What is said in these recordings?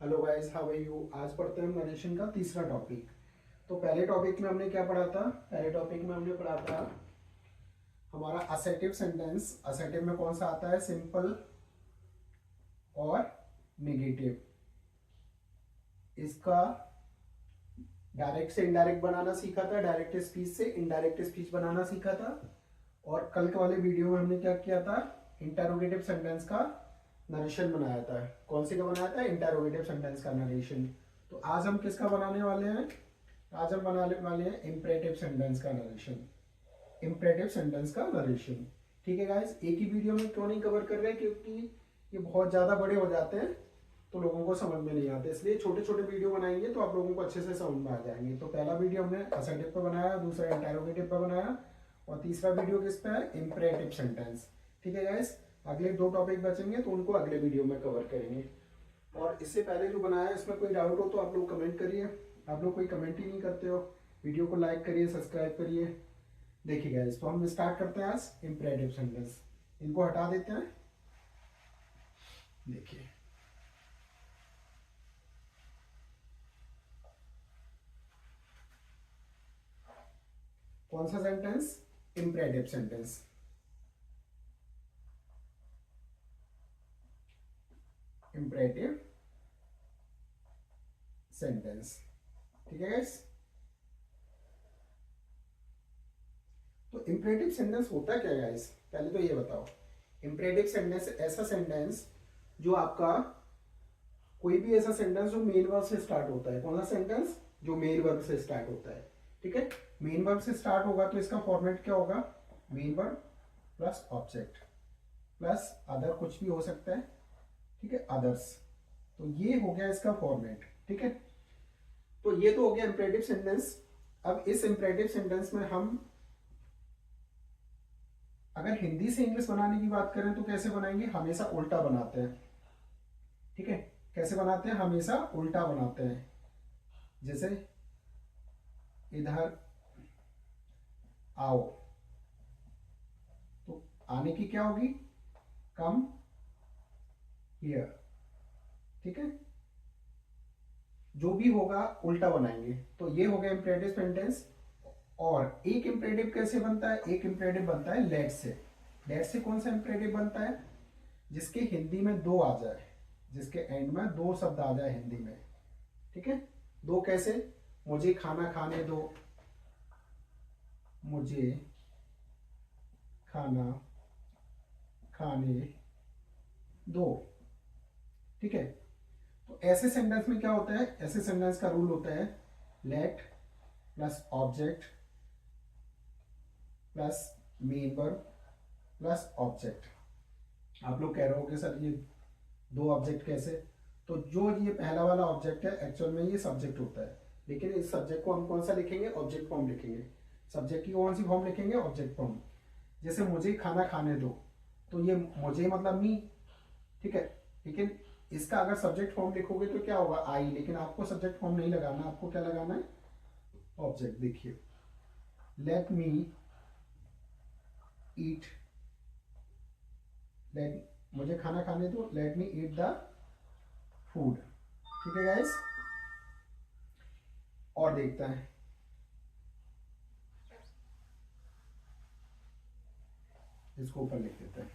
Hello guys, how are you. आज पढ़ते हैं नरेशन का तीसरा टॉपिक। तो पहले टॉपिक में हमने क्या पढ़ा था? पहले टॉपिक में हमने पढ़ा था हमारा असर्टिव सेंटेंस। असर्टिव में कौन सा आता है? सिंपल और नेगेटिव। इसका डायरेक्ट से इनडायरेक्ट बनाना सीखा था, डायरेक्ट स्पीच से इनडायरेक्ट स्पीच बनाना सीखा था। और कल के वाले वीडियो में हमने क्या किया था? इंटरोगेटिव सेंटेंस का नरेशन बनाया था। कौन सी का बनाया था? इंटरोगेटिव सेंटेंस का नरेशन। तो आज हम किसका बनाने वाले हैं? आज हम बनाने वाले हैं इंपरेटिव सेंटेंस का नरेशन। इंपरेटिव सेंटेंस का नरेशन। ठीक है गाइस, एक ही वीडियो में क्यों नहीं कवर कर रहे? क्योंकि ये बहुत ज़्यादा बड़े हो जाते हैं तो लोगों को समझ में नहीं आते, इसलिए छोटे छोटे वीडियो बनाएंगे तो आप लोगों को अच्छे से समझ में आ जाएंगे। तो पहला वीडियो हमने असर्टिव पे बनाया, दूसरा इंटरोगेटिव पे बनाया और तीसरा वीडियो किस पे है? Imperative sentence. ठीक है गाइस, अगले दो टॉपिक बचेंगे तो उनको अगले वीडियो में कवर करेंगे। और इससे पहले जो बनाया है इसमें कोई डाउट हो तो आप लोग कमेंट करिए। आप लोग कोई कमेंट ही नहीं करते हो। वीडियो को लाइक करिए, सब्सक्राइब करिए। देखिए गाइस, तो हम स्टार्ट करते हैं आज इंपरेटिव सेंटेंस। इनको हटा देते हैं। देखिए, कौन सा sentence? Imperative sentence. Imperative sentence. ठीक है गाइस, तो इंपरेटिव सेंटेंस होता क्या है गाइस? पहले तो ये बताओ। इंपरेटिव सेंटेंस ऐसा सेंटेंस जो आपका कोई भी ऐसा सेंटेंस जो मेन वर्ब से स्टार्ट होता है। कौन सा सेंटेंस? जो मेन वर्ब से स्टार्ट होता है। ठीक है, मेन वर्ब से स्टार्ट होगा तो इसका फॉर्मेट क्या होगा? Main verb plus object plus other, कुछ भी हो सकता है। ठीक है, अदर्स। तो ये हो गया इसका फॉर्मेट। ठीक है, तो ये तो हो गया इंपरेटिव सेंटेंस। अब इस इंपरेटिव सेंटेंस में हम अगर हिंदी से इंग्लिश बनाने की बात करें तो कैसे बनाएंगे? हमेशा उल्टा बनाते हैं। ठीक है, कैसे बनाते हैं? हमेशा उल्टा बनाते हैं। जैसे इधर आओ, तो आने की क्या होगी? Come here. ठीक है, जो भी होगा उल्टा बनाएंगे। तो ये हो गया इंपरेटिव सेंटेंस। और एक इंपरेटिव कैसे बनता है? एक इंपरेटिव बनता है लेट से। लेट से कौन सा इंपरेटिव बनता है? जिसके हिंदी में दो आ जाए, जिसके एंड में दो शब्द आ जाए हिंदी में। ठीक है, दो कैसे? मुझे खाना खाने दो, मुझे खाना खाने दो। ठीक है, तो ऐसे सेंटेंस में क्या होता है? ऐसे सेंटेंस का रूल होता है late plus object plus main verb plus object. आप लोग कह रहे हो कि सर ये दो ऑब्जेक्ट कैसे? तो जो ये पहला वाला ऑब्जेक्ट है एक्चुअल में ये सब्जेक्ट होता है, लेकिन इस सब्जेक्ट को हम कौन सा लिखेंगे? ऑब्जेक्ट फॉर्म लिखेंगे। सब्जेक्ट की कौन सी फॉर्म लिखेंगे? Object form. जैसे मुझे खाना खाने दो, तो ये मुझे मतलब मी। ठीक है, लेकिन इसका अगर सब्जेक्ट फॉर्म लिखोगे तो क्या होगा? आई। लेकिन आपको सब्जेक्ट फॉर्म नहीं लगाना, आपको क्या लगाना है? ऑब्जेक्ट। देखिए, लेट मी ईट, लेट मुझे खाना खाने दो, let me eat the food. ठीक है गाइस, और देखते हैं। इसको ऊपर लिख देते हैं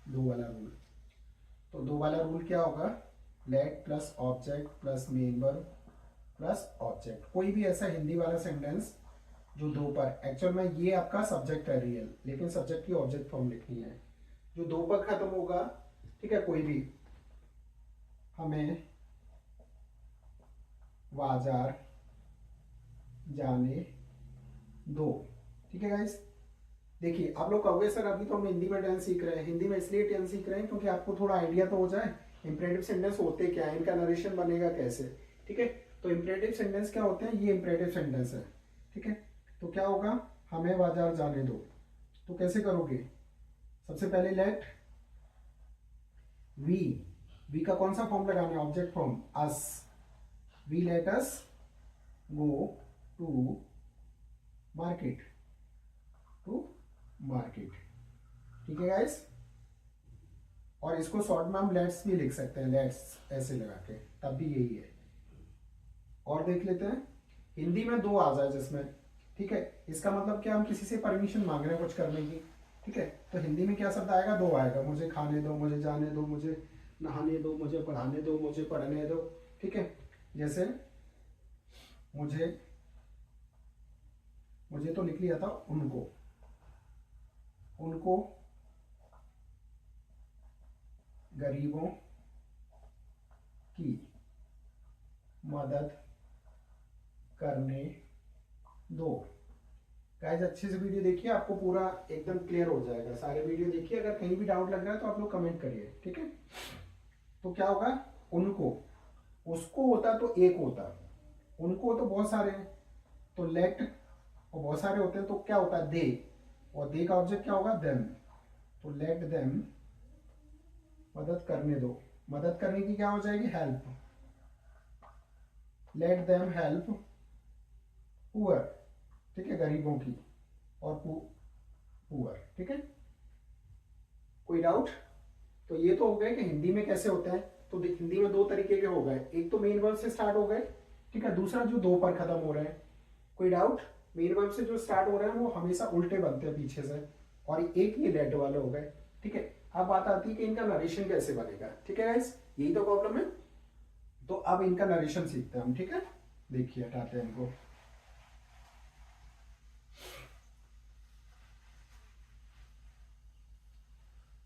दो वाला रूल। तो दो वाला रूल क्या होगा? Late plus object plus main verb plus object. कोई भी ऐसा हिंदी वाला सेंटेंस जो दो पर, एक्चुअल में ये आपका सब्जेक्ट है रियल, लेकिन सब्जेक्ट की ऑब्जेक्ट फॉर्म लिखनी है। जो दो पर खत्म होगा, ठीक है, कोई भी, हमें बाजार जाने दो। ठीक है गाइस, देखिए आप लोग कहोगे सर अभी तो हम हिंदी में टेंस सीख रहे हैं। हिंदी में इसलिए टेंस सीख रहे हैं क्योंकि आपको थोड़ा आइडिया तो हो जाए इंपरेटिव सेंटेंस होते क्या है, इनका नरेशन बनेगा कैसे। ठीक है, तो इंपरेटिव सेंटेंस क्या होते हैं? ये इंपरेटिव सेंटेंस है। ठीक है, तो क्या होगा? हमें बाजार जाने दो। तो कैसे करोगे? सबसे पहले लेट वी, वी का कौन सा फॉर्म लगाना है? Object form, us. We let us go to market, to market. ठीक है गाइस, और इसको शॉर्ट में हम लेट्स भी लिख सकते हैं, लेट्स ऐसे लगा के, तब भी यही है। और देख लेते हैं, हिंदी में दो आ जाए जिसमें, ठीक है, इसका मतलब क्या, हम किसी से परमिशन मांग रहे हैं कुछ करने की, ठीक है, तो हिंदी में क्या शब्द आएगा, दो आएगा, मुझे खाने दो, मुझे जाने दो, मुझे नहाने दो, मुझे पढ़ाने दो, मुझे पढ़ने दो, ठीक है। जैसे मुझे मुझे तो लिख लिया था उनको, उनको गरीबों की मदद करने दो। गाइस अच्छे से वीडियो देखिए, आपको पूरा एकदम क्लियर हो जाएगा, सारे वीडियो देखिए, अगर कहीं भी डाउट लग रहा है तो आप लोग कमेंट करिए, ठीक है। तो क्या होगा, उनको, उसको होता तो एक होता, उनको तो बहुत सारे हैं, तो लेट, और बहुत सारे होते हैं तो क्या होता है, दे, और दे का ऑब्जेक्ट क्या होगा, देम, तो लेट देम, मदद करने दो, मदद करने की क्या हो जाएगी, help, let them help poor, ठीक है, गरीबों की, और पुअर, ठीक है। कोई डाउट? तो ये तो हो गए कि हिंदी में कैसे होते हैं। तो हिंदी में दो तरीके के हो गए, एक तो मेन वर्ब से स्टार्ट हो गए, ठीक है, दूसरा जो दो पर खत्म हो रहे हैं। कोई डाउट? मेन वर्ब से जो स्टार्ट हो रहे हैं वो हमेशा उल्टे बनते हैं पीछे से, और एक ये लेट वाले हो गए, ठीक है। अब बात आती है कि इनका नरेशन कैसे बनेगा, ठीक है गाइस, यही तो प्रॉब्लम है। तो अब इनका नरेशन सीखते हैं हम, ठीक है। देखिए हटाते हैं इनको।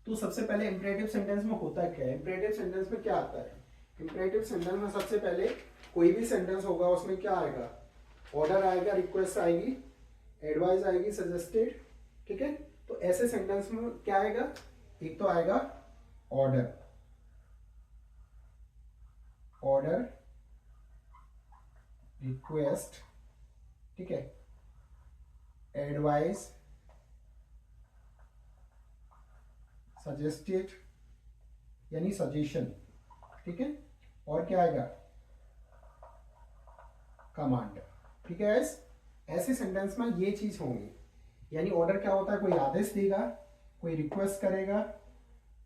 तो सबसे पहले इंपरेटिव सेंटेंस में होता क्या है, इंपरेटिव सेंटेंस में क्या आता है, इंपरेटिव सेंटेंस में सबसे पहले कोई भी सेंटेंस होगा उसमें क्या आएगा, ऑर्डर आएगा, रिक्वेस्ट आएगी, एडवाइस आएगी, सजेस्टेड, ठीक है। तो ऐसे सेंटेंस में क्या आएगा, एक तो आएगा ऑर्डर, ऑर्डर, रिक्वेस्ट, ठीक है, एडवाइस, सजेस्टेड यानी सजेशन, ठीक है, और क्या आएगा, कमांड, ठीक है। ऐसे सेंटेंस में ये चीज होंगी, यानी ऑर्डर क्या होता है, कोई आदेश देगा, कोई रिक्वेस्ट करेगा,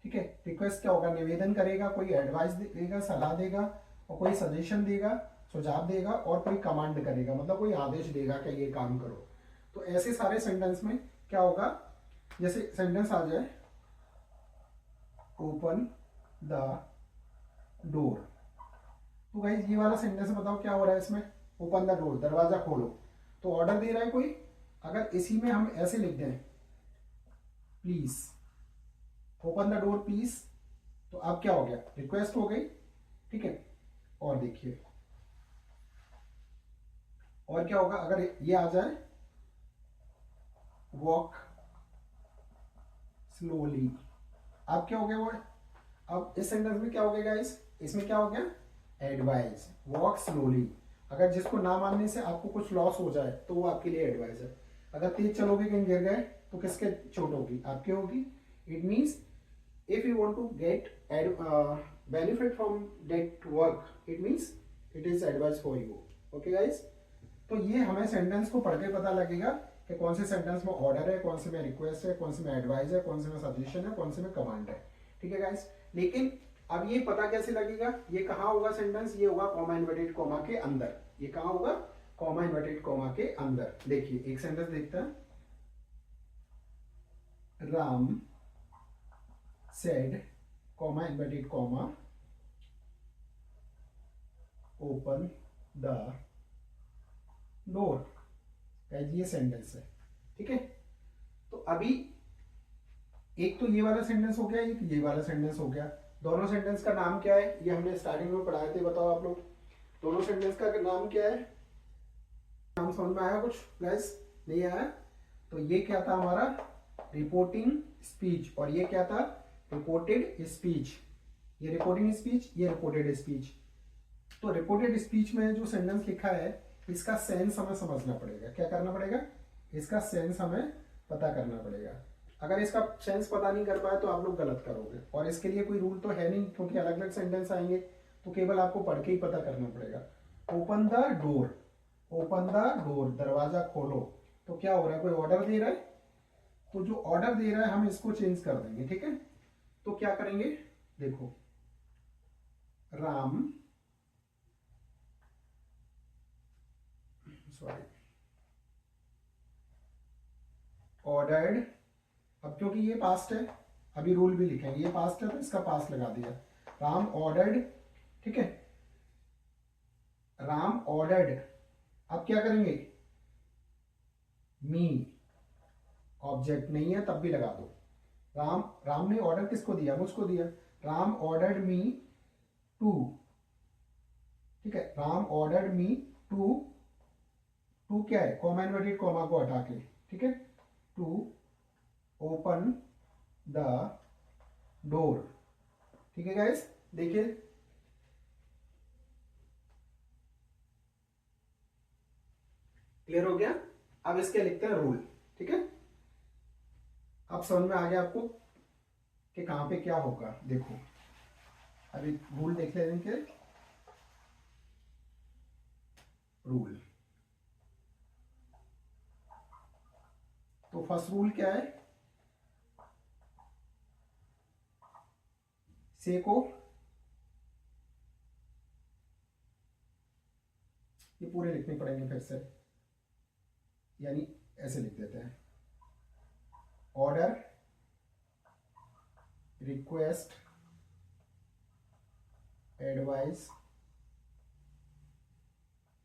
ठीक है, रिक्वेस्ट क्या होगा, निवेदन करेगा, कोई एडवाइस देगा, सलाह देगा, और कोई सजेशन देगा, सुझाव देगा, और कोई कमांड करेगा, मतलब कोई आदेश देगा कि ये काम करो। तो ऐसे सारे सेंटेंस में क्या होगा, जैसे सेंटेंस आ जाए, ओपन द डोर, तो गाइस ये वाला सेंटेंस बताओ क्या हो रहा है इसमें, ओपन द डोर, दरवाजा खोलो, तो ऑर्डर दे रहा है कोई। अगर इसी में हम ऐसे लिख दें, please open the door please, तो अब क्या हो गया, रिक्वेस्ट हो गई, ठीक है। और देखिए और क्या होगा, अगर ये आ जाए, वॉक स्लोली, अब क्या हो गया वो, अब इस सेंटेंस में क्या हो गया गाइस, इसमें क्या हो गया, एडवाइस, वॉक स्लोली। अगर जिसको ना मानने से आपको कुछ लॉस हो जाए तो वो आपके लिए एडवाइस है। अगर तेज चलोगे कहीं गिर गए तो किसके चोट होगी, आपके होगी। It means if you want to get benefit from that work, it means it is advice for you, okay guys। तो ये हमें सेंटेंस को पढ़ के पता लगेगा कि कौन से सेंटेंस में ऑर्डर है, कौन से में रिक्वेस्ट है, कौन से में एडवाइस है, कौन से में सजेशन है, कौन से में कमांड है, ठीक है गाइस। लेकिन अब ये पता कैसे लगेगा, ये कहाँ होगा सेंटेंस, ये होगा कॉमा इन्वर्टेड कॉमा के अंदर। ये कहाँ होगा, कॉमा इन्वर्टेड कॉमा के अंदर। देखिए एक सेंटेंस देखते हैं, Ram said, comma inverted comma, open the door, ये सेंटेंस है, ठीक है। तो अभी एक तो ये वाला सेंटेंस हो गया, एक ये वाला सेंटेंस हो गया। दोनों सेंटेंस का नाम क्या है, ये हमने स्टार्टिंग में पढ़ाए थे, बताओ आप लोग, दोनों सेंटेंस का नाम क्या है, नाम समझ में आया कुछ गाइस, नहीं आया? तो ये क्या था हमारा, रिपोर्टिंग स्पीच, और ये क्या था, रिपोर्टेड स्पीच। ये रिपोर्टिंग स्पीच, ये रिपोर्टेड स्पीच। तो रिपोर्टेड स्पीच में जो सेंटेंस लिखा है इसका सेंस हमें समझना पड़ेगा। क्या करना पड़ेगा, इसका सेंस हमें पता करना पड़ेगा। अगर इसका सेंस पता नहीं कर पाए तो आप लोग गलत करोगे, और इसके लिए कोई रूल तो है नहीं, क्योंकि अलग अलग सेंटेंस आएंगे, तो केवल आपको पढ़ के ही पता करना पड़ेगा। Open the door, open the door, दरवाजा खोलो। तो क्या हो रहा है, कोई ऑर्डर दे रहा है, तो जो ऑर्डर दे रहा है हम इसको चेंज कर देंगे, ठीक है। तो क्या करेंगे, देखो, राम, सॉरी, ऑर्डर्ड, अब क्योंकि ये पास्ट है, अभी रूल भी लिखेंगे, ये पास्ट है तो इसका पास्ट लगा दिया, राम ऑर्डर्ड, ठीक है, राम ऑर्डर्ड, अब क्या करेंगे, मी, ऑब्जेक्ट नहीं है तब भी लगा दो, राम ने ऑर्डर किसको दिया, मुझको दिया, राम ऑर्डर्ड मी टू, ठीक है, Ram ordered me to, to क्या है, कॉमा इन्वर्टेड कॉमा को हटा के, ठीक है, टू ओपन द डोर, ठीक है गाइस, देखिए क्लियर हो गया। अब इसके लिखते हैं रूल, ठीक है, अब समझ में आ गया आपको कि कहां पे क्या होगा। देखो अभी रूल देख लेते हैं, रूल, तो फर्स्ट रूल क्या है, से को, ये पूरे लिखने पड़ेंगे फिर से, यानी ऐसे लिख देते हैं, order, request, advice,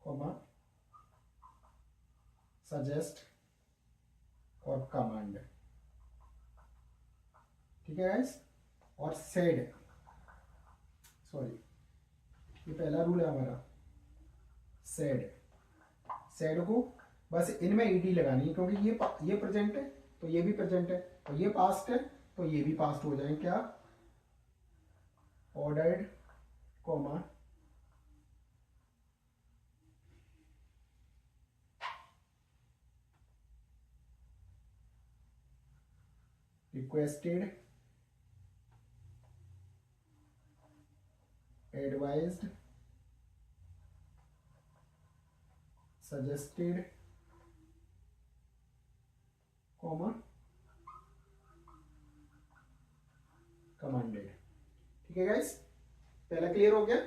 comma, suggest और कमांड, ठीक है गाइस, और सेड, सॉरी ये पहला रूल है हमारा, सेड, सेड को बस इनमें ईडी लगानी है, क्योंकि ये प्रेजेंट है तो ये भी प्रेजेंट है, और ये पास्ट है तो ये भी पास्ट हो जाए, क्या, ordered, comma, requested, advised, suggested, comma, commanded, ठीक है गाइस, पहला क्लियर हो गया,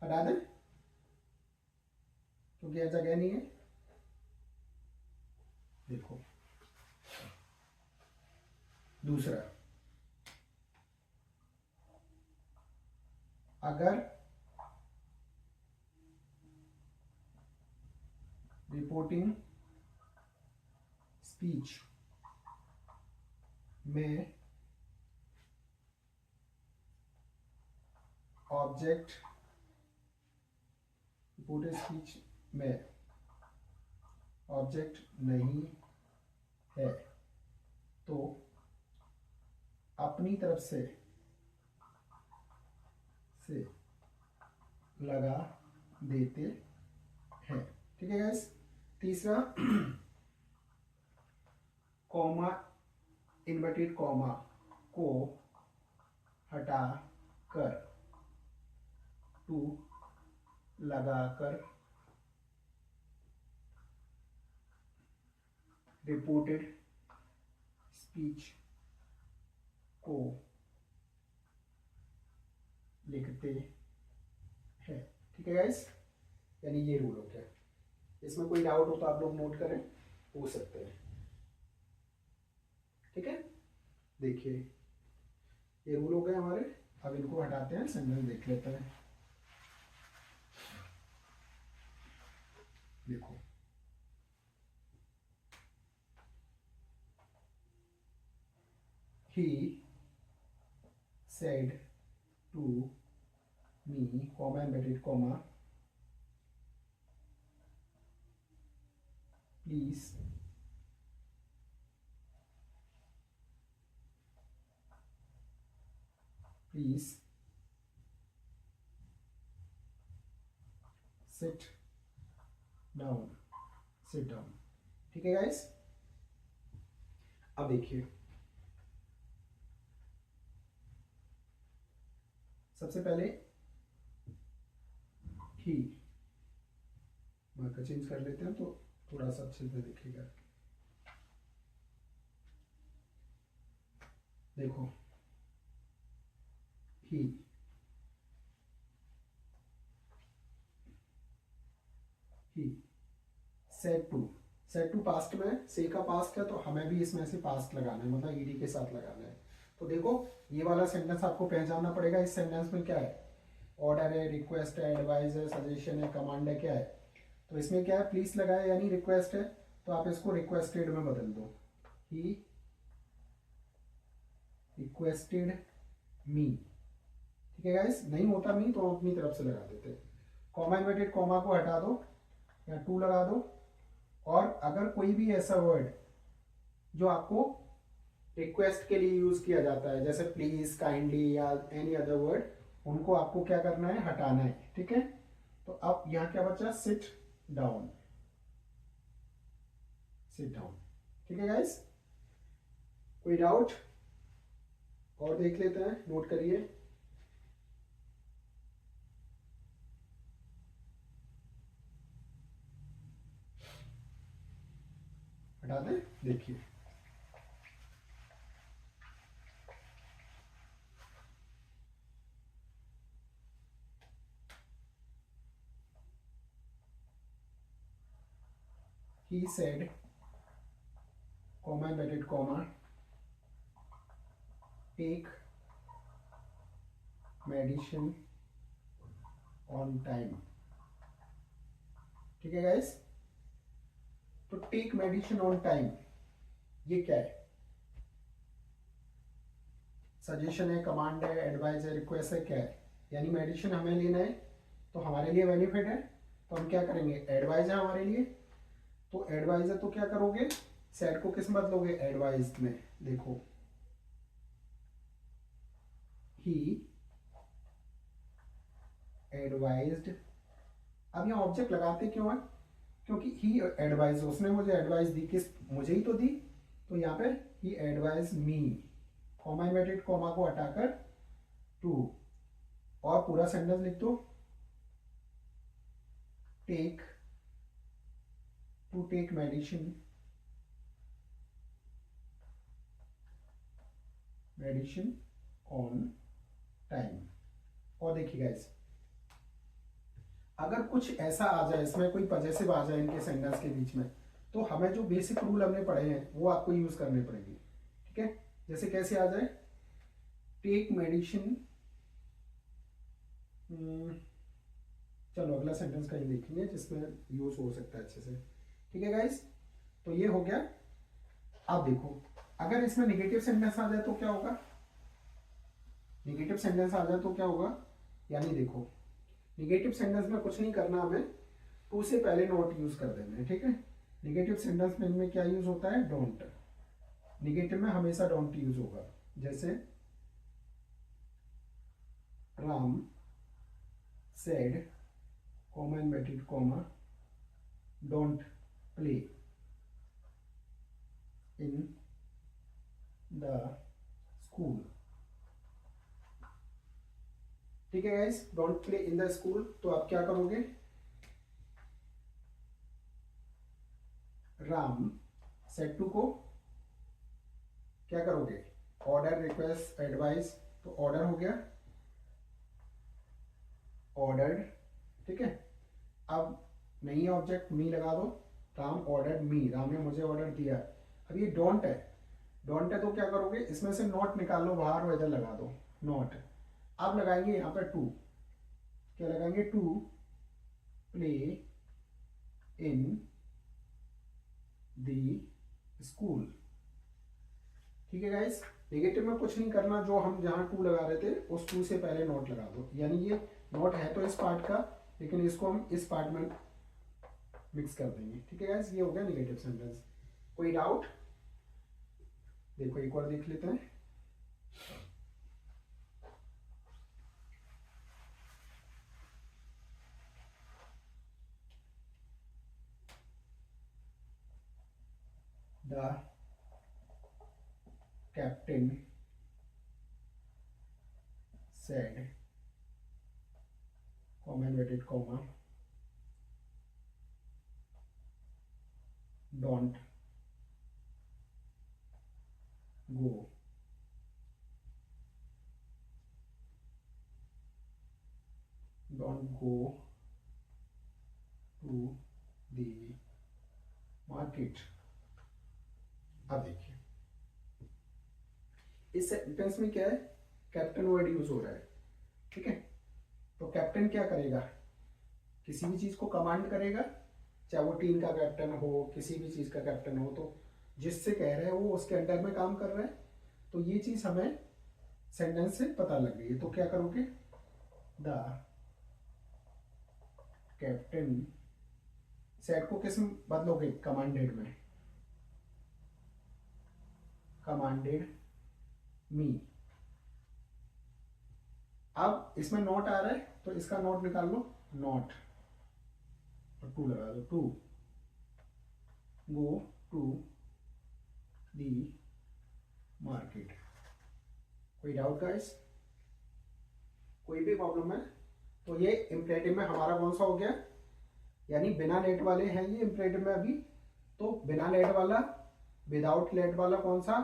हटा दें क्योंकि यह जगह नहीं है। देखो दूसरा, अगर रिपोर्टिंग स्पीच में ऑब्जेक्ट, रिपोर्टेड स्पीच में ऑब्जेक्ट नहीं है तो अपनी तरफ से लगा देते हैं, ठीक है गाइस। तीसरा, कॉमा, इन्वर्टेड कॉमा को हटा कर टू लगाकर रिपोर्टेड स्पीच को लिखते हैं, ठीक है गाइस, यानी ये रूल होता है। इसमें कोई डाउट हो तो आप लोग नोट करें, पूछ सकते हैं, ठीक है। देखिए ये रूल हो गए हमारे, अब इनको हटाते हैं, सेंटेंस देख लेते हैं। देखो he said to me, comma embedded comma, please sit down, ठीक है गाइस। अब देखिए सबसे पहले ही मार्कर चेंज कर लेते हैं तो थोड़ा सा अच्छे से दिखेगा। देखो he, he, said to, said to past में, से का पास्ट है तो हमें भी इसमें से पास्ट लगाना है, मतलब ईडी के साथ लगाना है। तो देखो ये वाला सेंटेंस आपको पहचानना पड़ेगा। इस सेंटेंस में क्या है, ऑर्डर है, रिक्वेस्ट है, एडवाइस है, सजेशन है, कमांड है, क्या है। तो इसमें क्या है, प्लीज लगाया यानी रिक्वेस्ट है, तो आप इसको रिक्वेस्टेड में बदल दो, ही रिक्वेस्टेड मी। ठीक है गाइस, नहीं होता मी तो हम अपनी तरफ से लगा देते। कॉमा इन्वर्टेड कॉमा को हटा दो या टू लगा दो। और अगर कोई भी ऐसा वर्ड जो आपको रिक्वेस्ट के लिए यूज किया जाता है, जैसे प्लीज, काइंडली या एनी अदर वर्ड, उनको आपको क्या करना है, हटाना है। ठीक है, तो अब यहां क्या बचा, सिट डाउन, सिट डाउन। ठीक है गाइस, कोई डाउट और देख लेते हैं, नोट करिए। हटा दें, देखिए he said, comma inverted comma, take medicine on time। ठीक है गाइस, तो टेक मेडिसिन ऑन टाइम ये क्या है, सजेशन है, कमांड है, एडवाइस है, रिक्वेस्ट है, क्या है। यानी मेडिसिन हमें लेना है तो हमारे लिए बेनिफिट है, तो हम क्या करेंगे, एडवाइस है हमारे लिए, तो एडवाइस है तो क्या करोगे, सेट को किस में बदलोगे, एडवाइस में। देखो ही एडवाइज्ड, अब यहाँ ऑब्जेक्ट लगाते क्यों है, क्योंकि ही एडवाइज, उसने मुझे एडवाइस दी, किस, मुझे ही तो दी। तो यहाँ पे he advise me, comma inverted comma को हटाकर टू, और पूरा सेंटेंस लिख दो, take, to take medicine, medicine on time. और देखिए गाइस, अगर कुछ ऐसा आ जाए, इसमें कोई पजेसिव आ जाए इनके सेंटेंस के बीच में, तो हमें जो बेसिक रूल हमने पढ़े हैं वो आपको यूज करने पड़ेंगे। ठीक है, जैसे कैसे आ जाए, टेक मेडिसिन, चलो अगला सेंटेंस कहीं देखेंगे जिसमें यूज हो सकता है अच्छे से। ठीक है गाइस, तो ये हो गया। अब देखो, अगर इसमें निगेटिव सेंटेंस आ जाए तो क्या होगा, निगेटिव सेंटेंस आ जाए तो क्या होगा, यानी देखो निगेटिव सेंटेंस में कुछ नहीं करना हमें, टू से पहले नॉट यूज कर देना है। ठीक है, निगेटिव सेंटेंस में इनमें क्या यूज होता है, डोंट, निगेटिव में हमेशा डोंट यूज होगा। जैसे Ram said, comma inverted comma, don't play in the school. ठीक है guys, don't play in the school, तो आप क्या करोगे, राम सेड टू को क्या करोगे, ऑर्डर, रिक्वेस्ट, एडवाइस, तो ऑर्डर हो गया, ऑर्डर्ड। ठीक है, अब नहीं ऑब्जेक्ट, मी लगा दो, राम ऑर्डर्ड मी, राम ने मुझे ऑर्डर दिया। अब ये डोंट है, डोंट है तो क्या करोगे, इसमें से नॉट निकाल लो बाहर और इधर लगा दो, नॉट। अब लगाएंगे यहाँ पर टू, क्या लगाएंगे, to play in the school. ठीक है गाइस, नेगेटिव में कुछ नहीं करना, जो हम जहां टू लगा रहे थे उस टू से पहले नोट लगा दो, यानी ये नोट है तो इस पार्ट का, लेकिन इसको हम इस पार्ट में मिक्स कर देंगे। ठीक है गाइस, ये हो गया नेगेटिव सेंटेंस। कोई डाउट, देखो एक और देख लेते हैं। The captain said, comma inverted comma, don't go don't go to the market. अब देखिए इस सेंटेंस में क्या है, कैप्टन वर्ड यूज हो रहा है, ठीक है। तो कैप्टन क्या करेगा, किसी भी चीज को कमांड करेगा, चाहे वो टीम का कैप्टन हो, किसी भी चीज का कैप्टन हो, तो जिससे कह रहे हैं वो उसके अंडर में काम कर रहा है। तो ये चीज हमें सेंटेंस से पता लग गई है। तो क्या करोगे, द कैप्टन, सेड को किस में बदलोगे, कमांडेड में, कमांडेड मी। अब इसमें नॉट आ रहा है तो इसका नॉट निकाल लो, नॉट और टू लगा दो, to go to the market. कोई डाउट गाइस, कोई भी प्रॉब्लम है? तो ये इम्परेटिव में हमारा कौन सा हो गया, यानी बिना लेट वाले हैं ये इम्परेटिव में अभी। तो बिना लेट वाला, विदाउट लेट वाला कौन सा,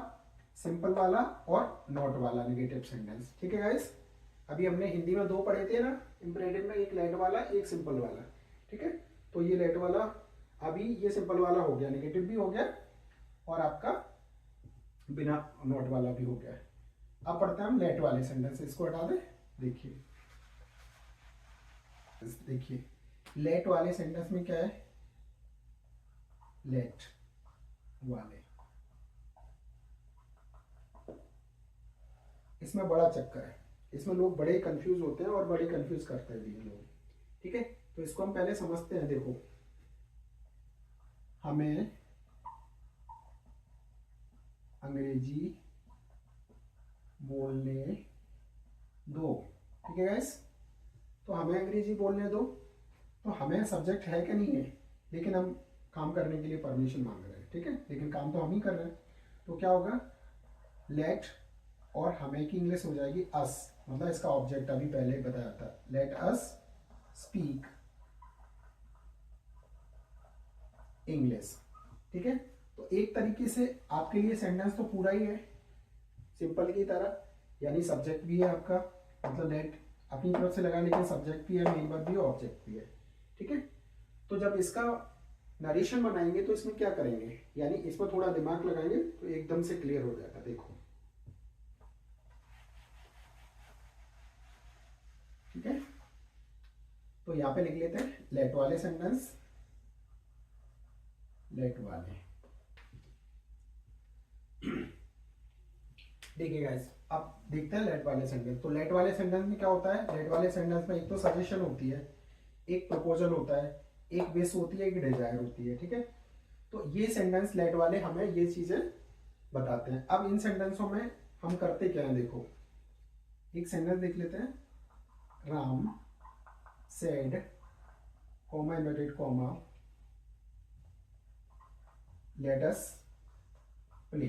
सिंपल वाला और नॉट वाला नेगेटिव सेंटेंस, ठीक है गाइस। अभी हमने हिंदी में दो पढ़े थे ना इम्परेटिव में, एक लेट वाला एक सिंपल वाला, ठीक है। तो ये लेट वाला, अभी ये सिंपल वाला हो गया, नेगेटिव भी हो गया और आपका बिना नॉट वाला भी हो गया। अब पढ़ते हैं हम लेट वाले सेंटेंस, इसको हटा दे। देखिए देखिए लेट वाले सेंटेंस में क्या है, लेट वाले, इसमें बड़ा चक्कर है, इसमें लोग बड़े कंफ्यूज होते हैं और बड़े कंफ्यूज करते हैं भी लोग, ठीक है। तो इसको हम पहले समझते हैं। देखो हमें अंग्रेजी बोलने दो, ठीक है गाइस। तो हमें अंग्रेजी बोलने दो, तो हमें सब्जेक्ट है कि नहीं है, लेकिन हम काम करने के लिए परमिशन मांग रहे हैं, ठीक है, लेकिन काम तो हम ही कर रहे हैं। तो क्या होगा, लेट और हमें की इंग्लिश हो जाएगी अस, मतलब इसका ऑब्जेक्ट अभी पहले बताया था, लेट अस स्पीक इंग्लिश, ठीक है। तो एक तरीके से आपके लिए सेंटेंस तो पूरा ही है सिंपल की तरह, यानी सब्जेक्ट भी है आपका, मतलब लेट अपनी तरफ से लगा, लेकिन सब्जेक्ट भी है, मेन वर्ब भी है, ऑब्जेक्ट भी है, ठीक है। तो जब इसका नरेशन बनाएंगे तो इसमें क्या करेंगे, यानी इसमें थोड़ा दिमाग लगाएंगे तो एकदम से क्लियर हो जाएगा। देखो ठीक है, तो यहां पे लिख लेते हैं लेट वाले सेंटेंस, लेट वाले। देखिए गाइस, अब देखते हैं लेट वाले सेंटेंस। तो लेट वाले सेंटेंस में क्या होता है, लेट वाले सेंटेंस में एक तो सजेशन होती है, एक प्रपोजल होता है, एक विश होती है, एक डिजायर होती है, ठीक है। तो ये सेंटेंस लेट वाले हमें ये चीजें बताते हैं। अब इन सेंटेंसों में हम करते क्या है, देखो एक सेंटेंस देख लेते हैं, Ram said, comma inverted comma, let us play,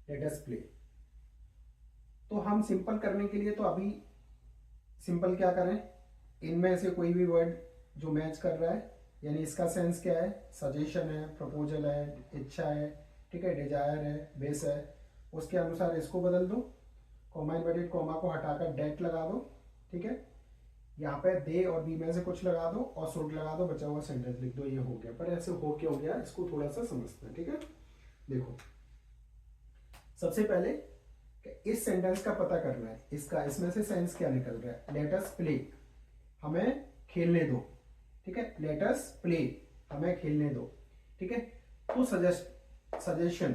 let us play. तो हम सिंपल करने के लिए तो अभी सिंपल क्या करें, इनमें से कोई भी वर्ड जो मैच कर रहा है, यानी इसका सेंस क्या है, सजेशन है, प्रपोजल है, इच्छा है, ठीक है, डिजायर है, बेस है, उसके अनुसार इसको बदल दो, कॉमा इन्वर्टेड कॉमा को हटाकर डेट लगा दो, ठीक है। यहाँ पे दे और बी में से कुछ लगा दो और शुड लगा दो, बचा हुआ सेंटेंस लिख दो, ये हो गया। पर ऐसे हो क्यों गया, इसको थोड़ा सा समझते हैं, ठीक है। देखो सबसे पहले इस सेंटेंस का पता करना है, इसका इसमें से सेंस क्या निकल रहा है, लेट अस प्ले, हमें खेलने दो, ठीक है, लेट अस प्ले, हमें खेलने दो, ठीक है। तो सजेशन,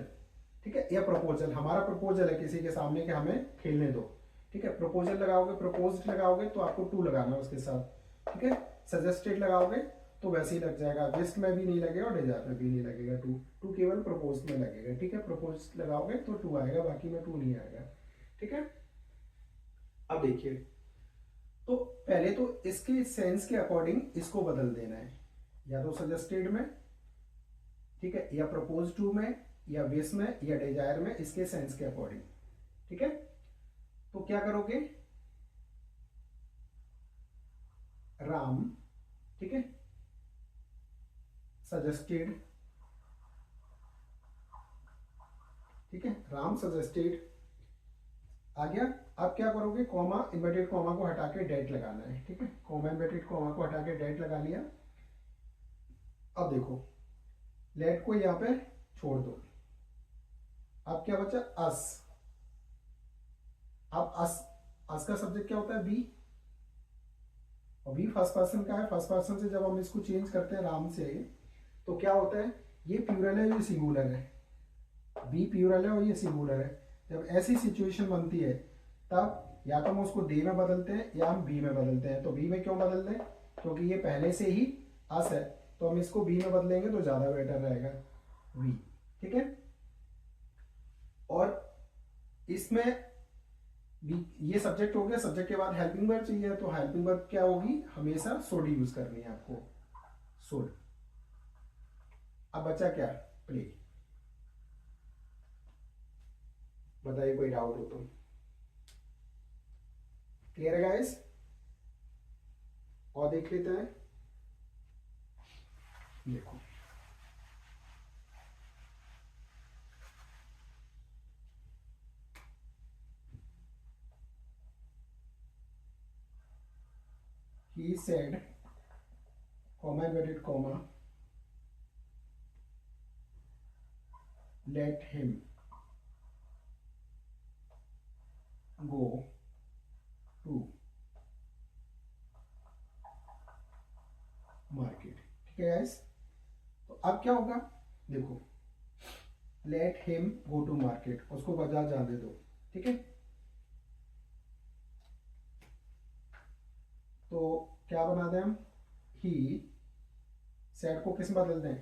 ठीक है, या प्रपोजल, हमारा प्रपोजल है किसी के सामने कि हमें खेलने दो, ठीक है। प्रपोजल लगाओगे, प्रपोज्ड लगाओगे तो आपको टू लगाना है उसके साथ, ठीक है। सजेस्टेड लगाओगे तो वैसे ही लग जाएगा, विस्ट में भी नहीं लगेगा और डिजायर में भी नहीं लगेगा, टू टू केवल प्रपोज में लगेगा, ठीक है। प्रपोज लगाओगे तो टू आएगा, बाकी में टू नहीं आएगा, ठीक है। अब देखिए, तो पहले तो इसके सेंस के अकॉर्डिंग इसको बदल देना है, या तो सजेस्टेड में, ठीक है, या प्रपोज टू में, या विश में, या डिजायर में, इसके सेंस के अकॉर्डिंग, ठीक है। तो क्या करोगे, राम, ठीक है, सजेस्टेड, ठीक है, राम सजेस्टेड आ गया। अब क्या करोगे, कॉमा इन्वर्टेड कॉमा को हटा के डेट लगाना है, ठीक है। कॉमा इन्वर्टेड कॉमा को हटा के डेट लगा लिया। अब देखो लेट को यहाँ पे छोड़ दो। अब क्या बचा, अस। अब अस का सब्जेक्ट क्या होता है, बी। और बी फर्स्ट पर्सन का है। फर्स्ट पर्सन से जब हम इसको चेंज करते हैं राम से, तो क्या होता है, ये प्लूरल है, ये सिंगुलर है। बी प्लूरल है और ये सिंगुलर है। जब ऐसी सिचुएशन बनती है तब या तो हम उसको दे में बदलते हैं या हम बी में बदलते हैं। तो बी में क्यों बदल दें, क्योंकि ये पहले से ही अस है, तो हम इसको बी में बदलेंगे तो ज्यादा बेटर रहेगा, वी, ठीक है। और इसमें ये सब्जेक्ट हो गया। सब्जेक्ट के बाद हेल्पिंग वर्ब चाहिए, तो हेल्पिंग वर्ब क्या होगी, हमेशा शुड यूज करनी है आपको, शुड। अब बचा क्या, प्ले। बताइए कोई डाउट हो तो। क्लियर है गाइस, और देख लेते हैं। देखो he said, comma inverted comma, let him go to market, ठीक है गाइस। तो अब क्या होगा, देखो let him go to market, उसको बाजार जाने दो, ठीक है। तो क्या बना दें हम, ही सेड को किस में बदल दें,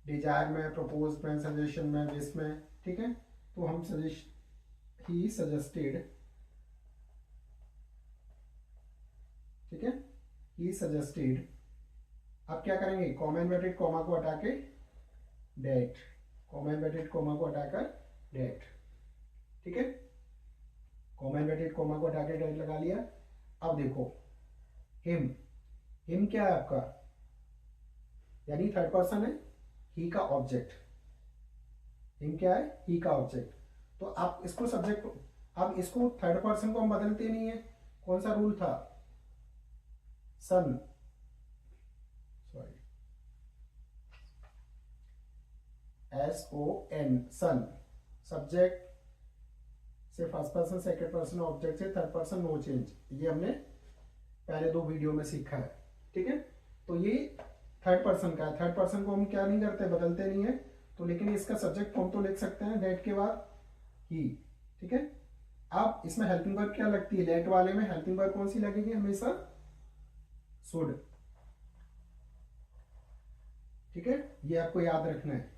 डिजायर में, प्रपोज में, सजेशन में, विश में, ठीक है। तो हम सजेस्ट, ही सजेस्टेड, ठीक है, ही सजेस्टेड। अब क्या करेंगे, कॉमा इन्वर्टेड कॉमा को हटा के डेट, कॉमा इन्वर्टेड कॉमा को हटाकर डेट, ठीक है। कॉमा इन्वर्टेड कॉमा को हटा के डेट लगा लिया। अब देखो हिम, हिम क्या है आपका, यानी थर्ड पर्सन है, ही का ऑब्जेक्ट। हिम क्या है, ही का ऑब्जेक्ट। तो आप इसको सब्जेक्ट, अब इसको थर्ड पर्सन को हम बदलते नहीं है। कौन सा रूल था, सन, सॉरी, SON, सन। सब्जेक्ट से first person, second person, object से थर्ड पर्सन, नो चेंज। ये हमने पहले 2 वीडियो में सीखा है, ठीक है। तो ये थर्ड पर्सन का है। थर्ड पर्सन को हम क्या नहीं करते, बदलते नहीं है। तो लेकिन इसका सब्जेक्ट फॉर्म तो लिख सकते हैं डेट के बाद ही, ठीक है। अब इसमें हेल्पिंग वर्ब क्या लगती है, लेट वाले में हेल्पिंग वर्ब कौन सी लगेगी, हमेशा शुड, ठीक है। ये आपको याद रखना है।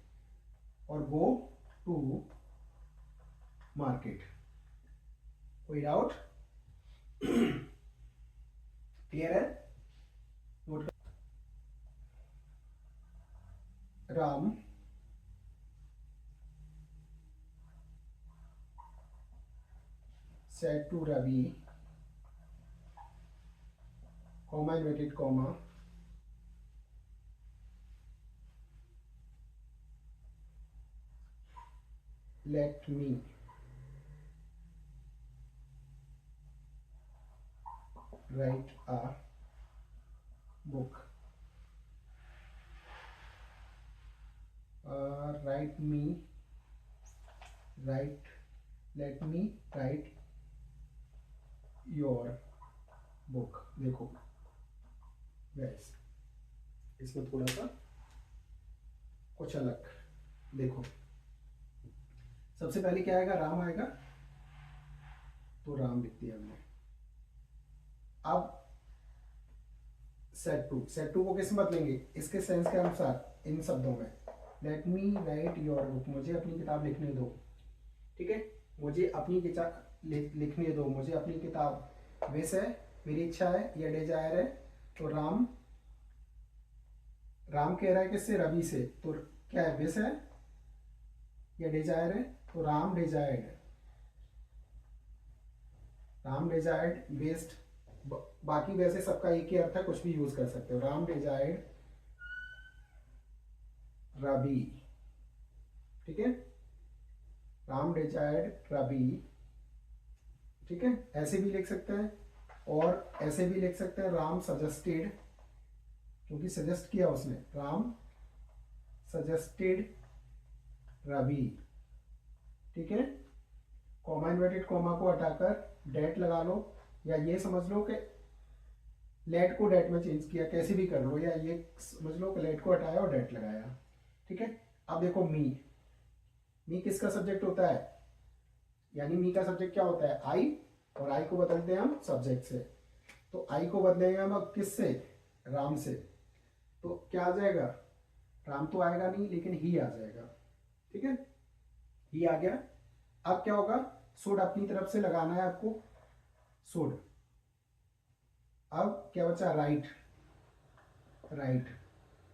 और गो टू मार्केट, कोई डाउट, क्लियर है। Note, Ram said to Ravi, comma inverted comma, let me write a book, let me write your book। देखो गैस, इसमें थोड़ा सा कुछ अलग देखो। सबसे पहले क्या आएगा, राम आएगा, तो राम लिख दिया हमने। अब सेट टू को किस में बदलेंगे, इसके सेंस के अनुसार इन शब्दों में, let me right your book, मुझे अपनी किताब लिखने दो, ठीक है। मुझे अपनी किताब लिखने दो, मुझे अपनी किताब, विश है, मेरी इच्छा है, या डिजायर है। तो राम, राम कह रहा है किससे, रवि से। तो क्या है, विश है या डिजायर है, तो Ram desired, Ram desired based. बाकी वैसे सबका एक ही अर्थ है, कुछ भी यूज कर सकते हो। राम डिजायर्ड रवि, ठीक है। राम डिजायर्ड रवि, ठीक है, ऐसे भी लिख सकते हैं और ऐसे भी लिख सकते हैं राम सजेस्टेड, क्योंकि सजेस्ट किया उसने, राम सजेस्टेड रवि, ठीक है। कॉमा इन्वर्टेड कॉमा को हटाकर डेट लगा लो, या ये समझ लो कि लेट को डेट में चेंज किया, कैसे भी कर लो, या ये समझ लो कि लेट को हटाया और डेट लगाया, ठीक है। अब देखो मी, मी किसका सब्जेक्ट होता है, यानी मी का सब्जेक्ट क्या होता है, आई, और आई को बदलते हैं हम सब्जेक्ट से, तो आई को बदलेंगे हम अब किससे, राम से, तो क्या आ जाएगा, राम तो आएगा नहीं लेकिन ही आ जाएगा, ठीक है, ही आ गया। अब क्या होगा, शुड अपनी तरफ से लगाना है आपको, शुड। अब क्या बचा, राइट, राइट।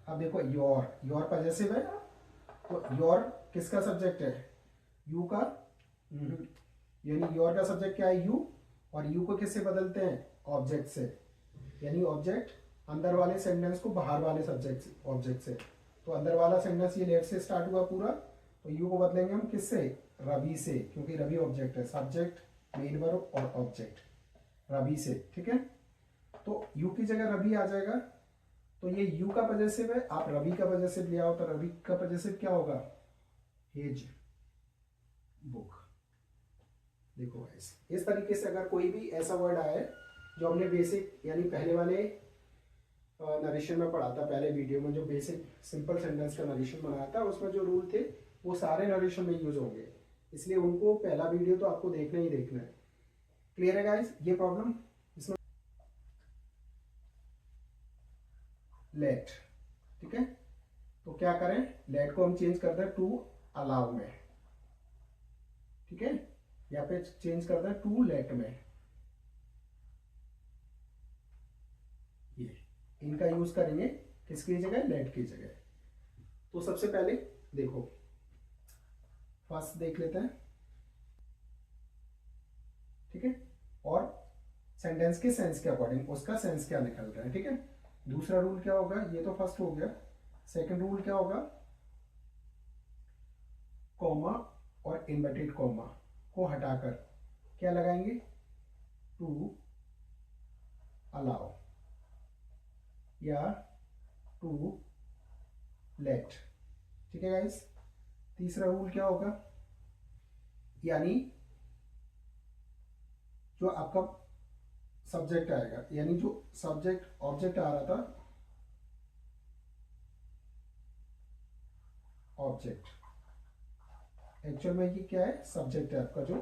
अब देखो योर, योर पॉजेसिव है, तो योर किसका सब्जेक्ट है, यू का, यानी योर का सब्जेक्ट क्या है, यू, और यू को किससे बदलते हैं, ऑब्जेक्ट से, यानी ऑब्जेक्ट अंदर वाले सेंटेंस को बाहर वाले सब्जेक्ट से, ऑब्जेक्ट से, तो अंदर वाला सेंटेंस ये लेट से स्टार्ट हुआ पूरा, तो यू को बदलेंगे हम किससे, रवि से, क्योंकि रवि ऑब्जेक्ट है, सब्जेक्ट मेन वर्ब और ऑब्जेक्ट, रवि से, ठीक है। तो यू की जगह रवि आ जाएगा, तो ये यू का पॉजेसिव है, आप रवि का पॉजेसिव ले आओ, तो रवि का पॉजेसिव क्या होगा, हिज बुक। देखो इस तरीके से अगर कोई भी ऐसा वर्ड आए जो हमने बेसिक यानी पहले वाले नरेशन में पढ़ा था, पहले वीडियो में जो बेसिक सिंपल सेंटेंस का नरेशन बनाया था, उसमें जो रूल थे वो सारे नरेशन में यूज होंगे, इसलिए उनको पहला वीडियो तो आपको देखना ही देखना है। क्लियर है गाइस ये प्रॉब्लम इसमें, लेट, ठीक है। तो क्या करें, लेट को हम चेंज कर दें टू अलाउ में, ठीक है, या फिर चेंज कर दें टू लेट में, ये इनका यूज करेंगे किसकी जगह, लेट की जगह। तो सबसे पहले देखो फर्स्ट देख लेते हैं, ठीक है, और सेंटेंस के सेंस के अकॉर्डिंग उसका सेंस क्या निकल रहा है, ठीक है। दूसरा रूल क्या होगा, ये तो फर्स्ट हो गया, सेकंड रूल क्या होगा, कॉमा और इन्वर्टेड कॉमा को हटाकर क्या लगाएंगे, टू अलाउ या टू लेट, ठीक है गाइस। तीसरा रूल क्या होगा, यानी जो आपका सब्जेक्ट आएगा, यानी जो सब्जेक्ट ऑब्जेक्ट आ रहा था, ऑब्जेक्ट एक्चुअल में ये क्या है, सब्जेक्ट है आपका जो,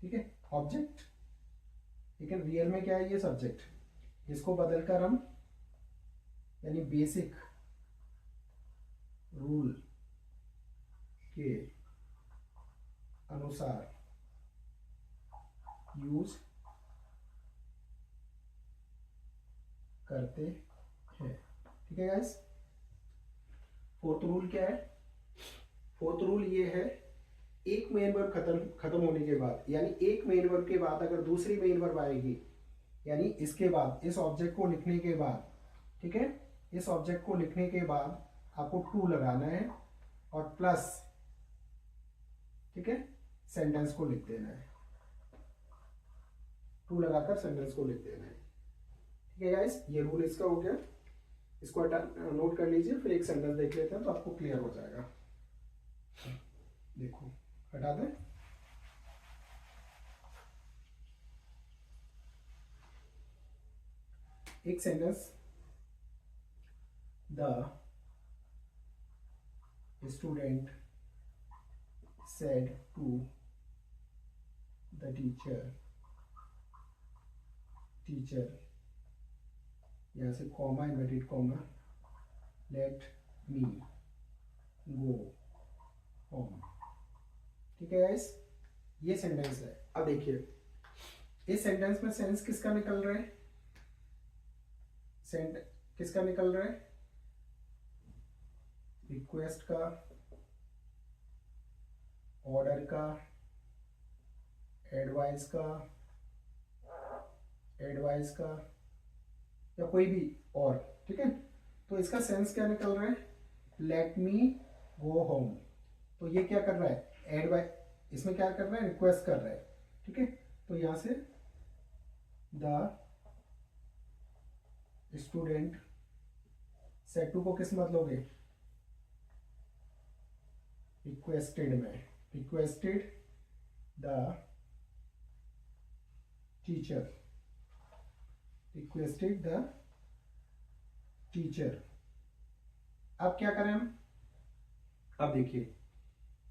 ठीक है, ऑब्जेक्ट, लेकिन रियल में क्या है, ये सब्जेक्ट। इसको बदलकर हम यानी बेसिक रूल के अनुसार यूज करते हैं, ठीक है गाइस। फोर्थ रूल क्या है, फोर्थ रूल ये है, एक मेन वर्ब खत्म होने के बाद, यानी एक मेन वर्ब के बाद अगर दूसरी मेन वर्ब आएगी, यानी इसके बाद इस ऑब्जेक्ट को लिखने के बाद, ठीक है, इस ऑब्जेक्ट को लिखने के बाद आपको टू लगाना है और प्लस, ठीक है, सेंटेंस को लिख देना है, टू लगाकर सेंटेंस को लिख देना है, ठीक है गाइस। ये रूल इसका हो गया, इसको नोट कर लीजिए, फिर एक सेंटेंस देख लेते हैं तो आपको क्लियर हो जाएगा। देखो हटा दें, एक sentence, the student said to the teacher, यहाँ से comma inverted comma, let me go home, ठीक है गाइस, ये सेंटेंस है। अब देखिए इस सेंटेंस में सेंस किसका निकल रहा है, किसका निकल रहा है, रिक्वेस्ट का, ऑर्डर का, एडवाइस का या कोई भी और, ठीक है। तो इसका सेंस क्या निकल रहा है, लेट मी गो होम। तो ये क्या कर रहा है, एड बाय, इसमें क्या कर रहा है, रिक्वेस्ट कर रहा है। ठीक है, तो यहां से द स्टूडेंट सेट टू को किस मत लोगे, रिक्वेस्टेड में, requested the teacher, requested the teacher. अब क्या करें हम, अब देखिए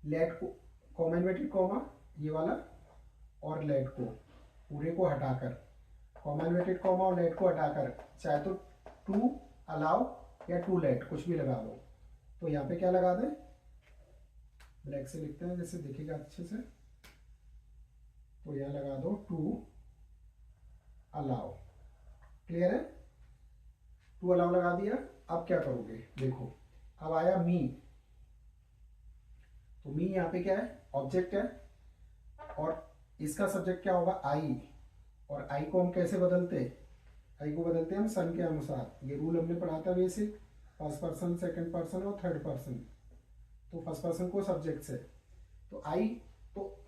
लेट को कॉमा इन्वर्टेड कॉमा ये वाला और लेट को पूरे को हटाकर, कॉमा इन्वर्टेड कॉमा और लेट को हटाकर चाहे तो टू अलाउ या टू लेट कुछ भी लगा दो। तो यहाँ पे क्या लगा दें, ब्लैक से लिखते हैं जैसे दिखेगा अच्छे से। तो यहाँ लगा दो टू अलाउ, क्लियर है, टू अलाउ लगा दिया। अब क्या करोगे, देखो अब आया मी, तो मी यहाँ पे क्या है, ऑब्जेक्ट है, और इसका सब्जेक्ट क्या होगा, आई। और आई को हम कैसे बदलते, आई को बदलते हैं हम सन के अनुसार। ये रूल हमने पढ़ा था basic, first person, second person और थर्ड पर्सन। तो फर्स्ट पर्सन को सब्जेक्ट से, तो आई, तो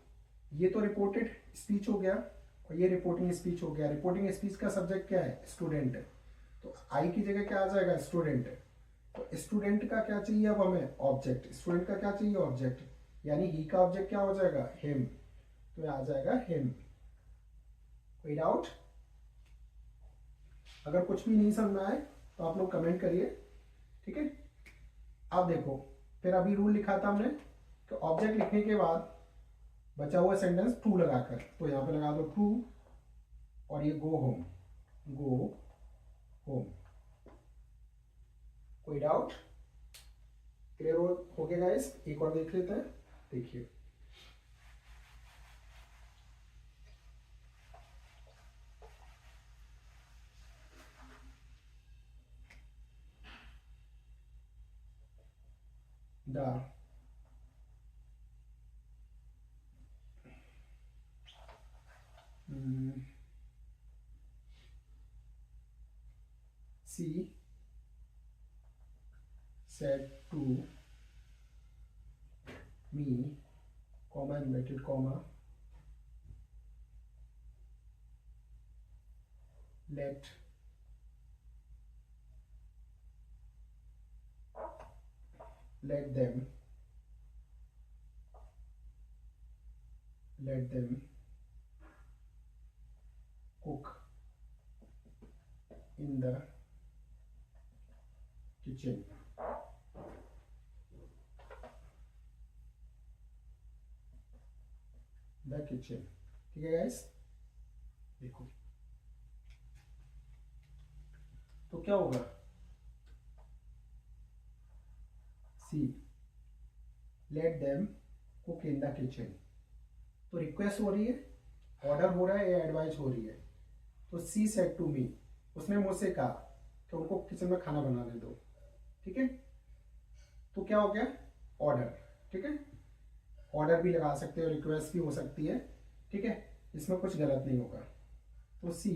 ये तो रिपोर्टेड स्पीच हो गया और ये रिपोर्टिंग स्पीच हो गया। रिपोर्टिंग स्पीच का सब्जेक्ट क्या है, स्टूडेंट। तो आई की जगह क्या आ जाएगा, स्टूडेंट। तो स्टूडेंट का क्या चाहिए अब हमें, ऑब्जेक्ट। स्टूडेंट का क्या चाहिए, ऑब्जेक्ट, यानी ही का ऑब्जेक्ट क्या हो जाएगा, हिम। तो आ जाएगा हिम। कोई डाउट, अगर कुछ भी नहीं समझ में आए तो आप लोग कमेंट करिए। ठीक है, अब देखो फिर अभी रूल लिखा था हमने कि ऑब्जेक्ट लिखने के बाद बचा हुआ सेंटेंस टू लगाकर, तो यहां पे लगा दो टू और ये गो होम, गो होम। कोई डाउट, क्लियर हो गया गाइस। एक और देख लेते हैं, देखिए the C said to me, comma inverted comma, let them cook in the kitchen। The kitchen. ठीक है गाइस, देखो तो क्या होगा, see let them cook in the kitchen. तो रिक्वेस्ट हो रही है, ऑर्डर हो रहा है या एडवाइस हो रही है। तो सी सेड टू मी, उसने मुझसे कहा कि उनको किचन में खाना बनाने दो। ठीक है, तो क्या हो गया, ऑर्डर। ठीक है, ऑर्डर भी लगा सकते हो, रिक्वेस्ट भी हो सकती है। ठीक है, इसमें कुछ गलत नहीं होगा। तो सी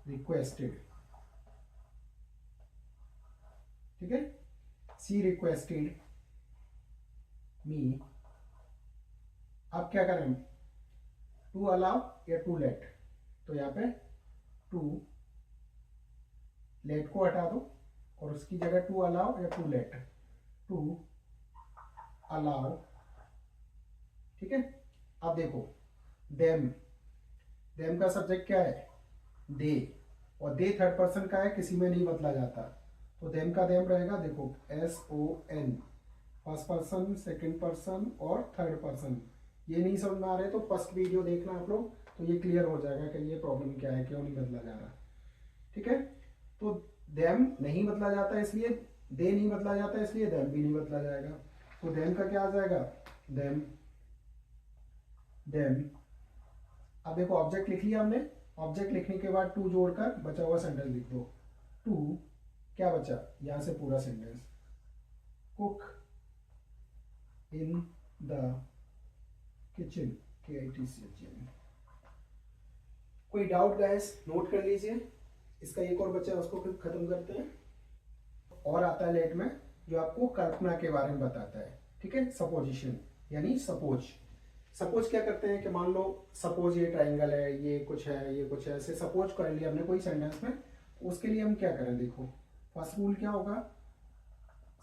रिक्वेस्टेड, ठीक है, सी रिक्वेस्टेड मी। अब क्या करें, टू अलाउ या टू लेट। तो यहाँ पे टू लेट को हटा दो और उसकी जगह टू अलाउ या टू लेट, टू अलाउ। ठीक है, अब देखो देम, देम का सब्जेक्ट क्या है, दे, और दे थर्ड पर्सन का है, किसी में नहीं बदला जाता। तो देम का देम रहेगा, देखो SON, first person, second person और थर्ड पर्सन। ये नहीं समझ में आ रहे तो फर्स्ट वीडियो देखना आप लोग, तो ये क्लियर हो जाएगा कि ये प्रॉब्लम क्या है, क्यों नहीं बदला जा रहा। ठीक है, तो देम नहीं बदला जाता इसलिए, दे नहीं बदला जाता इसलिए देम भी नहीं बदला जाएगा। तो देम का क्या आ जाएगा, देम, देम। अब देखो ऑब्जेक्ट लिख लिया हमने, ऑब्जेक्ट लिखने के बाद टू जोड़कर बचा हुआ सेंटेंस लिख दो। टू क्या बचा, यहां से पूरा sentence, cook in the kitchen, KITCHN। कोई डाउट गाइस नोट कर लीजिए। इसका एक और बच्चा है, उसको फिर खत्म करते हैं। और आता है लेट में, जो आपको कल्पना के बारे में बताता है, ठीक है। सपोजिशन यानी सपोज। सपोज क्या करते हैं कि मान लो सपोज ये ट्राइंगल है, ये कुछ है, ये कुछ है, ऐसे सपोज कर लिया हमने कोई सेंटेंस में। उसके लिए हम क्या करें, देखो फर्स्ट रूल क्या होगा,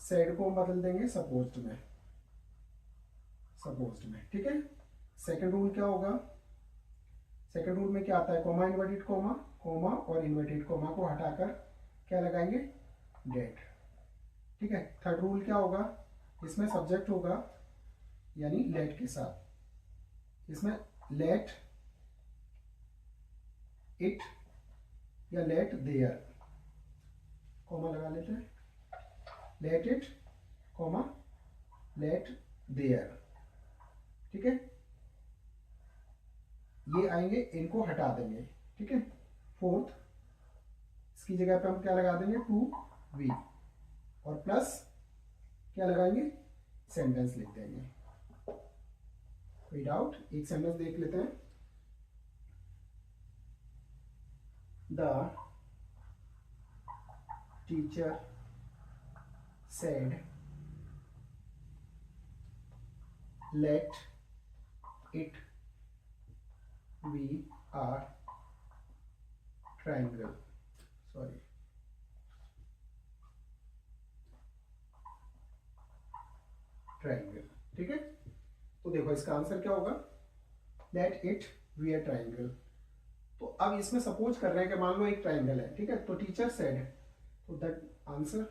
सेड को हम बदल देंगे सपोज्ड में, सपोज्ड में, ठीक है। सेकंड रूल क्या होगा, सेकंड रूल में क्या आता है, कॉमा इन्वर्टेड कॉमा, कॉमा और इन्वर्टेड कॉमा को हटाकर क्या लगाएंगे, डेट, ठीक है। थर्ड रूल क्या होगा, इसमें सब्जेक्ट होगा यानी लेट के साथ, इसमें लेट इट या लेट देयर, कॉमा लगा लेते हैं, let it comma let there, ठीक है। ये आएंगे, इनको हटा देंगे, ठीक है। फोर्थ, इसकी जगह पे हम क्या लगा देंगे, टू वी, और प्लस क्या लगाएंगे, सेंटेंस लिख देंगे। कोई डाउट, एक सेंटेंस देख लेते हैं। The teacher said let it be a triangle, sorry, triangle, ठीक है। तो देखो इसका आंसर क्या होगा, let it be a triangle. तो अब इसमें सपोज कर रहे हैं कि मान लो एक ट्राइंगल है, ठीक है। तो टीचर सेड, तो दैट आंसर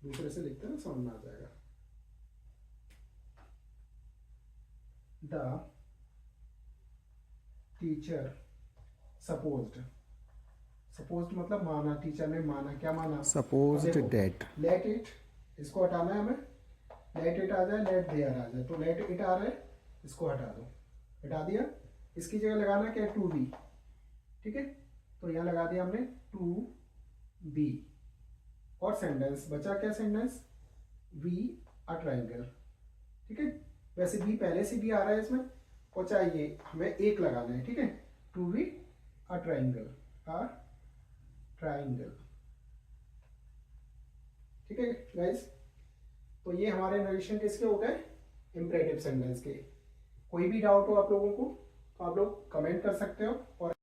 दूसरे से लिखते हैं ना, समझ में आ जाएगा। द टीचर सपोज्ड, सपोज्ड मतलब माना, टीचर ने माना, क्या माना, सपोज्ड डेट। लेट इट, इसको हटाना है हमें, लेट इट आ जाए, लेट देयर आ जाए। तो लेट इट आ रहा है, इसको हटा दो, हटा दिया। इसकी जगह लगाना क्या है, टू बी, ठीक है। तो यहां लगा दिया हमने टू बी, और सेंटेंस बचा क्या, सेंटेंस वी अ ट्राइंगल, ठीक है। वैसे बी पहले से भी आ रहा है इसमें, और चाहिए हमें एक लगाना है, ठीक है। To be a triangle, a triangle, ठीक है गाइस। तो ये हमारे नरेशन किसके हो गए, इंपरेटिव सेंटेंस के। कोई भी डाउट हो आप लोगों को तो आप लोग कमेंट कर सकते हो, और